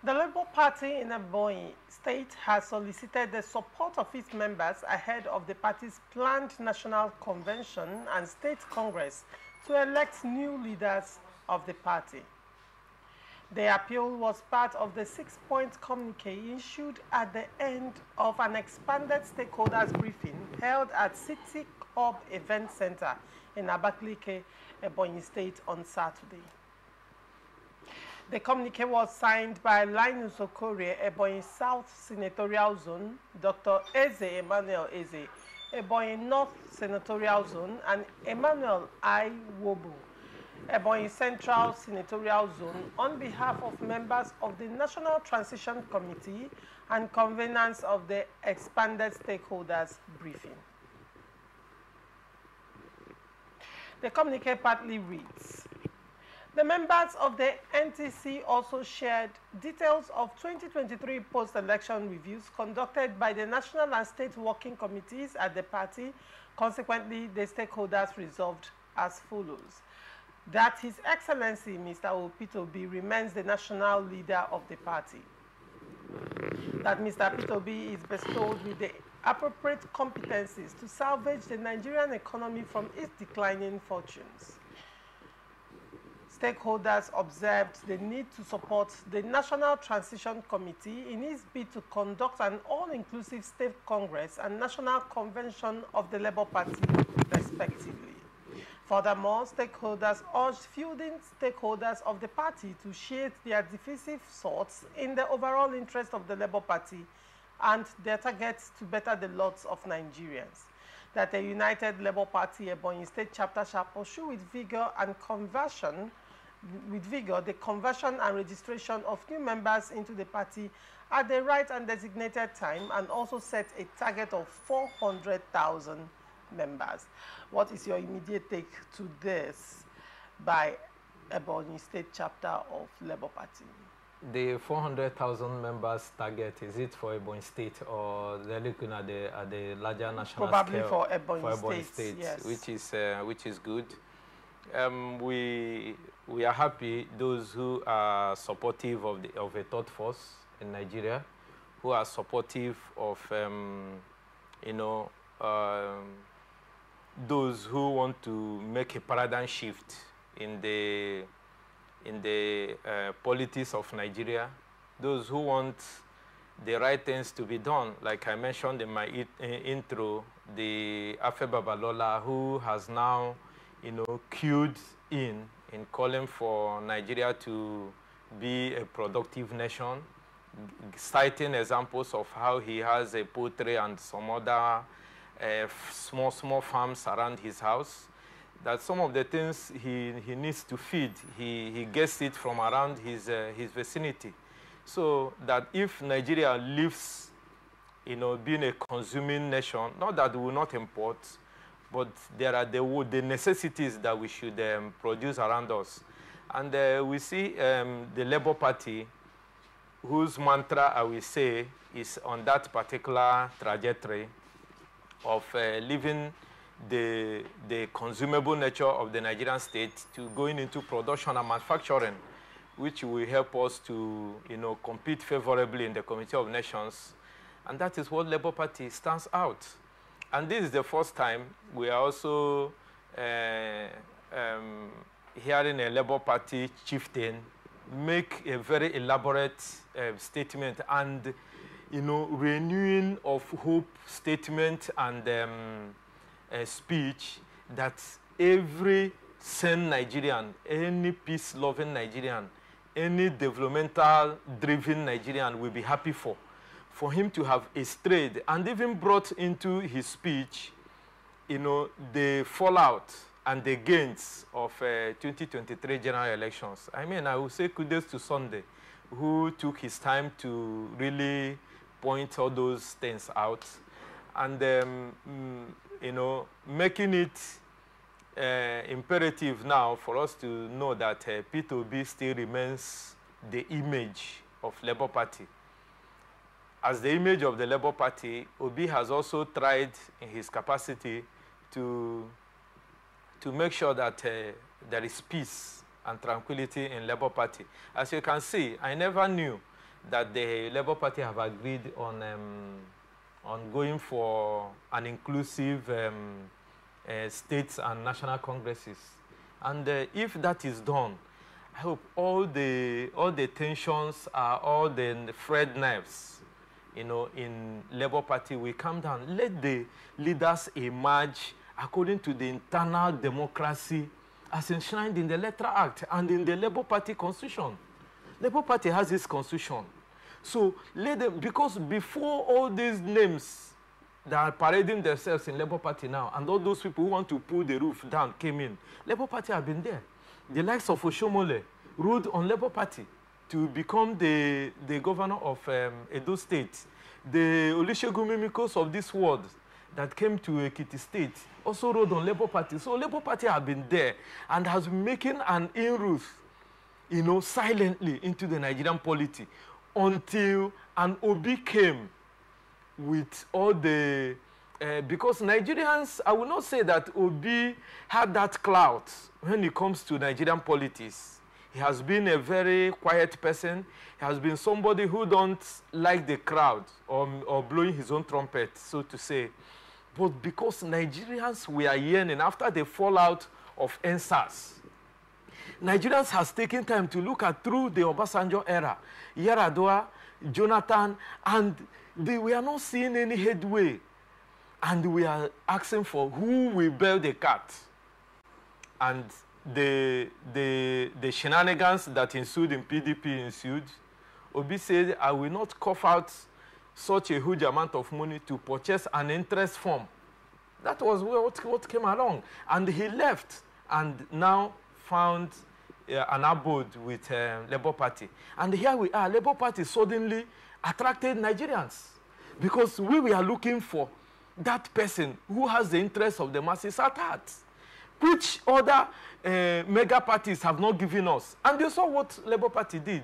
The Labour Party in Ebonyi State has solicited the support of its members ahead of the party's planned national convention and state congress to elect new leaders of the party. The appeal was part of the six-point communiqué issued at the end of an expanded stakeholders briefing held at City Hub Event Center in Abakaliki, Ebonyi State on Saturday. The communiqué was signed by Linus Okorie, Ebonyi South Senatorial Zone, Dr. Eze Emmanuel Eze, Ebonyi North Senatorial Zone, and Emmanuel I. Wobu, Ebonyi Central Senatorial Zone, on behalf of members of the National Transition Committee and conveners of the expanded stakeholders briefing. The communiqué partly reads: the members of the NTC also shared details of 2023 post-election reviews conducted by the national and state working committees at the party. Consequently, the stakeholders resolved as follows: that His Excellency Mr. Opitobi remains the national leader of the party, that Mr. Opitobi is bestowed with the appropriate competencies to salvage the Nigerian economy from its declining fortunes. Stakeholders observed the need to support the National Transition Committee in its bid to conduct an all-inclusive state congress and national convention of the Labour Party, respectively. Furthermore, stakeholders urged fielding stakeholders of the party to share their divisive thoughts in the overall interest of the Labour Party and their targets to better the lots of Nigerians. That a united Labour Party Ebonyi State chapter shall pursue with vigor the conversion and registration of new members into the party at the right and designated time, and also set a target of 400,000 members. What is your immediate take to this by Ebonyi State chapter of Labour Party? The 400,000 members target, is it for Ebonyi State, or they're looking at the larger national Probably scale? for Ebonyi Ebonyi State, yes. Which is good. We are happy those who are supportive of a third force in Nigeria, who are supportive of those who want to make a paradigm shift in the politics of Nigeria, those who want the right things to be done. Like I mentioned in my intro, the Afe Babalola, who has now, queued in calling for Nigeria to be a productive nation, citing examples of how he has a poultry and some other small farms around his house, that some of the things he needs to feed, he gets it from around his vicinity. So that if Nigeria lives, being a consuming nation, not that we will not import, but there are the necessities that we should produce around us. And we see the Labour Party, whose mantra, I will say, is on that particular trajectory of leaving the consumable nature of the Nigerian state to going into production and manufacturing, which will help us to, compete favorably in the Committee of Nations. And that is what Labour Party stands out. And this is the first time we are also hearing a Labour Party chieftain make a very elaborate statement and, renewing of hope statement and a speech that every sane Nigerian, any peace-loving Nigerian, any developmental-driven Nigerian will be happy for him to have strayed, and even brought into his speech, the fallout and the gains of 2023 general elections. I mean, I would say kudos to Sunday, who took his time to really point all those things out, and making it imperative now for us to know that P2B still remains the image of Labour Party. As the image of the Labour Party, Obi has also tried in his capacity to make sure that there is peace and tranquility in Labour Party. As you can see, I never knew that the Labour Party have agreed on going for an inclusive states and national congresses. And if that is done, I hope all the tensions, all the frayed nerves, in Labour Party will calm down. Let the leaders emerge according to the internal democracy as enshrined in the Electoral Act and in the Labour Party constitution. Labour Party has its constitution. So let them, because before all these names that are parading themselves in Labour Party now, and all those people who want to pull the roof down came in, Labour Party have been there. The likes of Oshomole ruled on Labour Party to become the governor of Edo State. The Olusegun Mimikos of this world that came to Ekiti State also rode on Labour Party. So Labour Party have been there and has been making an inroad, silently into the Nigerian polity until an Obi came with all the, because Nigerians, I will not say that Obi had that clout when it comes to Nigerian politics. He has been a very quiet person. He has been somebody who don't like the crowd or blowing his own trumpet, so to say. But because Nigerians were yearning after the fallout of NSAS, Nigerians has taken time to look at through the Obasanjo era, Yaradua, Jonathan, and we are not seeing any headway. And we are asking for who will bail the cat. And the shenanigans that ensued in PDP ensued. Obi said, I will not cough out such a huge amount of money to purchase an interest form. That was what came along. And he left and now found an abode with Labour Party. And here we are, Labour Party suddenly attracted Nigerians because we were looking for that person who has the interest of the masses at heart, which other mega parties have not given us. And you saw what Labour Party did.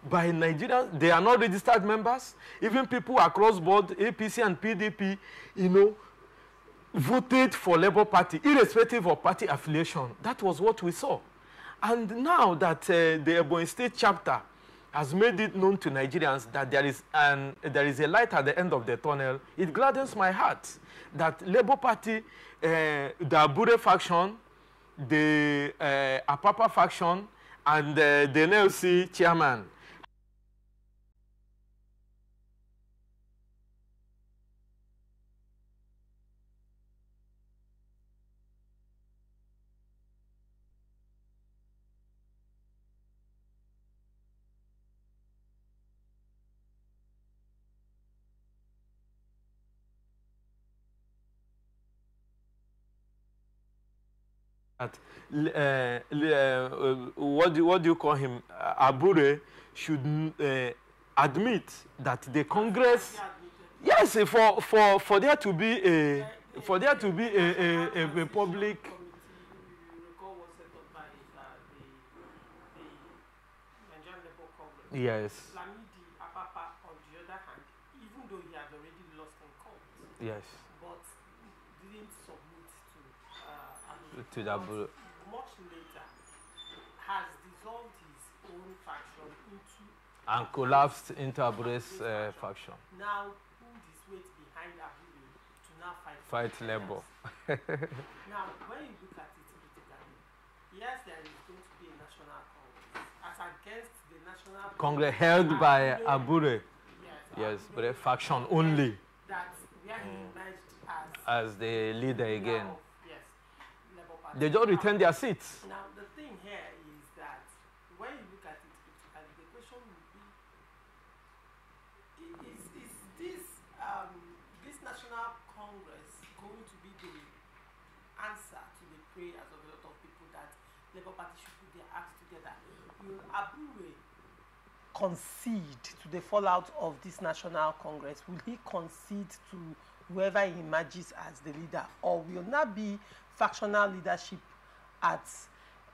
By Nigerians, they are not registered members. Even people across board, APC and PDP, voted for Labour Party, irrespective of party affiliation. That was what we saw. And now that the Ebonyi State chapter has made it known to Nigerians that there is a light at the end of the tunnel, it gladdens my heart that Labour Party, the Abure faction, the Apapa faction, and the NLC chairman what do you call him? Abure should admit that the Congress, yes, for there to be a public. Yes. Lamidi Apapa, on the other hand, even though he had already lost in court, Yes. but didn't submit To the Abure. much later, has dissolved his own faction into And collapsed into Abure's faction. now pulled his weight behind Abure to now Fight Labour. Now, when you look at it critically, yes, there is going to be a national congress as against the national Congress held by Abure. Yes, but a Abure faction only. that where he emerged As the leader again. Yes, Labour Party. They just retained their seats. Now, the thing here is that when you look at it critically, the question will be, is this National Congress going to be the answer to the prayers of a lot of people that Labour Party should put their acts together? Will Abure concede to the fallout of this National Congress? Will he concede to whoever emerges as the leader, or will not be factional leadership at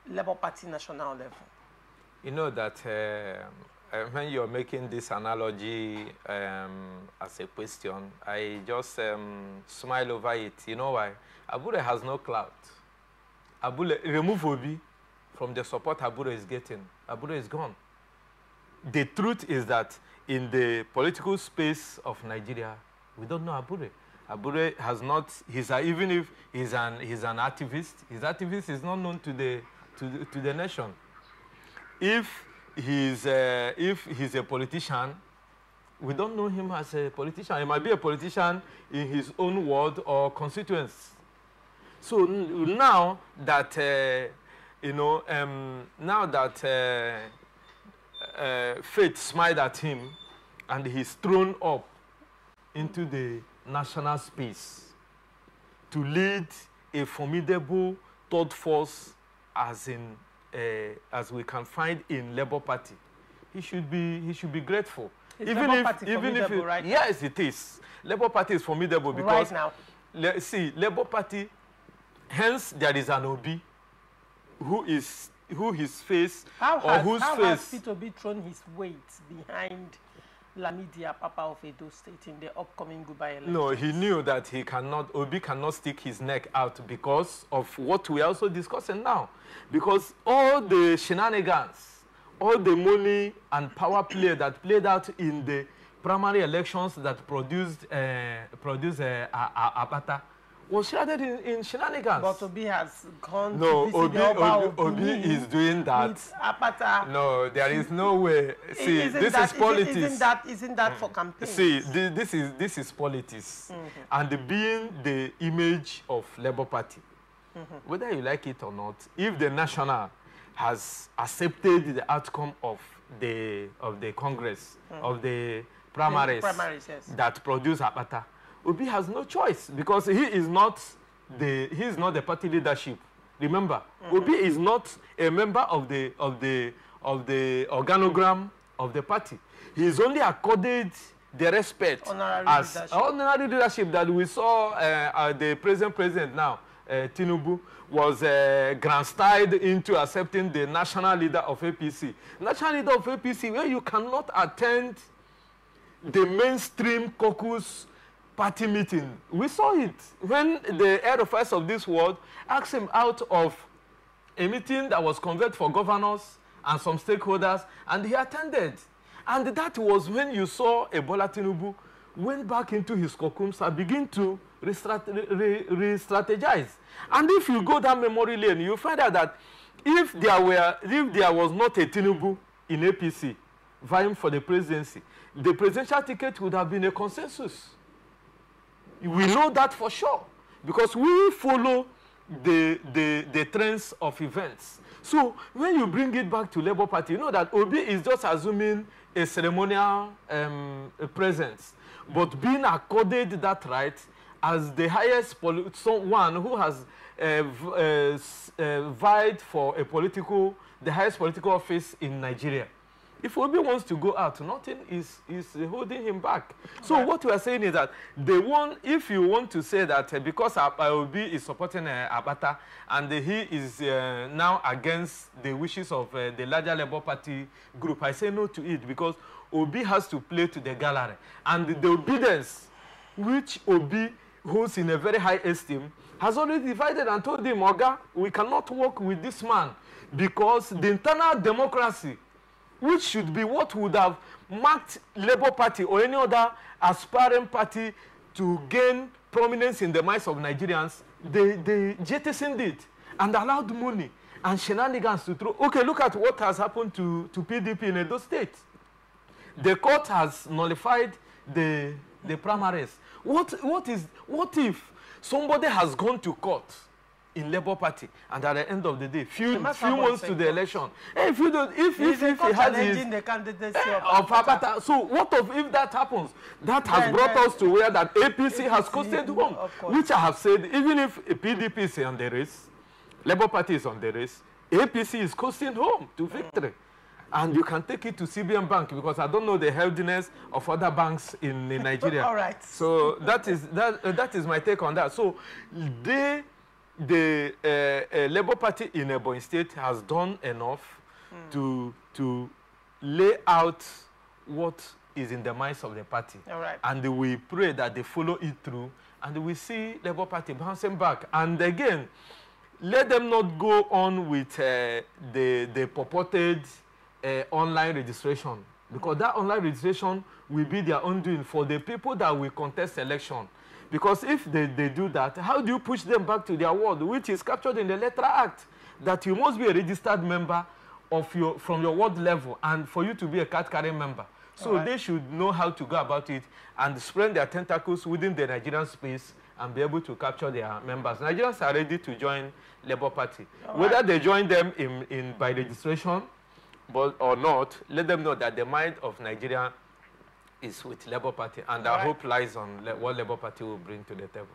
Labour Party national level? You know that when you're making this analogy as a question, I just smile over it. You know why? Abure has no clout. Abure, remove Obi from the support Abure is getting. Abure is gone. the truth is that in the political space of Nigeria, we don't know Abure. Abure has not, even if he's an activist, his activist is not known to the nation. If he's a politician, we don't know him as a politician. He might be a politician in his own ward or constituency. So now that fate smiled at him, and he's thrown up into the national space to lead a formidable third force, as we can find in Labour Party. He should be grateful. Is Labour Party formidable right now? Yes, it is. Labour Party is formidable because right now. See, Labour Party. Hence, there is an Obi who his face How has Peter Obi thrown his weight behind Lamidia Papa of Edo State in the upcoming Guba elections? No, he knew that Obi cannot stick his neck out because of what we are also discussing now. Because all the shenanigans, all the money and power play that played out in the primary elections that produced Apata was shrouded in shenanigans. But Obi has gone no, to visit the Oba Obi is doing that. With Apata. No, there is no way. See, this is politics. Isn't that for campaigns? See, this is politics. And being the image of Labour Party, whether you like it or not, if the National has accepted the outcome of the Congress, of the primaries, yes, that produce Apata, Obi has no choice because he is not the party leadership. Remember, Obi is not a member of the organogram of the party. He is only accorded the respect as honorary leadership that we saw. The present president now, Tinubu, was grandstyled into accepting the national leader of APC. National leader of APC, where you cannot attend the mainstream caucus party meeting. We saw it when the head office of this world asked him out of a meeting that was convened for governors and some stakeholders, and he attended. And that was when you saw Ebola Tinubu went back into his cocoons and begin to re-strategize. And if you go down memory lane, you find out that if there was not a Tinubu in APC vying for the presidency, the presidential ticket would have been a consensus. We know that for sure because we follow the trends of events. So when you bring it back to Labour Party, you know that Obi is just assuming a ceremonial presence, but being accorded that right as the highest one who has vied for the highest political office in Nigeria. If Obi wants to go out, nothing is holding him back. So what we are saying is that if you want to say that because Obi is supporting Abata and he is now against the wishes of the larger Labour Party group, I say no to it because Obi has to play to the gallery. And the obedience which Obi holds in a very high esteem has already divided and told him, Oga, we cannot work with this man because the internal democracy, which should be what would have marked Labour Party or any other aspiring party to gain prominence in the minds of Nigerians, they jettisoned it and allowed money and shenanigans to throw. Okay, look at what has happened to PDP in Edo State. The court has nullified the primaries. What if somebody has gone to court in Labour Party and at the end of the day, few months to the election, if he has the candidacy of Abata, so what if that happens? That has brought us to where that APC has coasted home, which I have said, even if PDP is on the race, Labour Party is on the race, APC is coasting home to victory. And you can take it to CBN Bank because I don't know the healthiness of other banks in Nigeria. All right. So that is my take on that. So the Labour Party in Ebonyi State has done enough to lay out what is in the minds of the party. All right. And we pray that they follow it through and we see Labour Party bouncing back. And again, let them not go on with the purported online registration because that online registration will be their undoing for the people that will contest election. Because if they do that, how do you push them back to their ward, which is captured in the Electoral Act, that you must be a registered member of from your ward level and for you to be a card-carrying member. So they should know how to go about it and spread their tentacles within the Nigerian space and be able to capture their members. Nigerians are ready to join Labour Party. Whether they join them by registration or not, let them know that the mind of Nigeria is with Labour Party, and our hope lies on what Labour Party will bring to the table.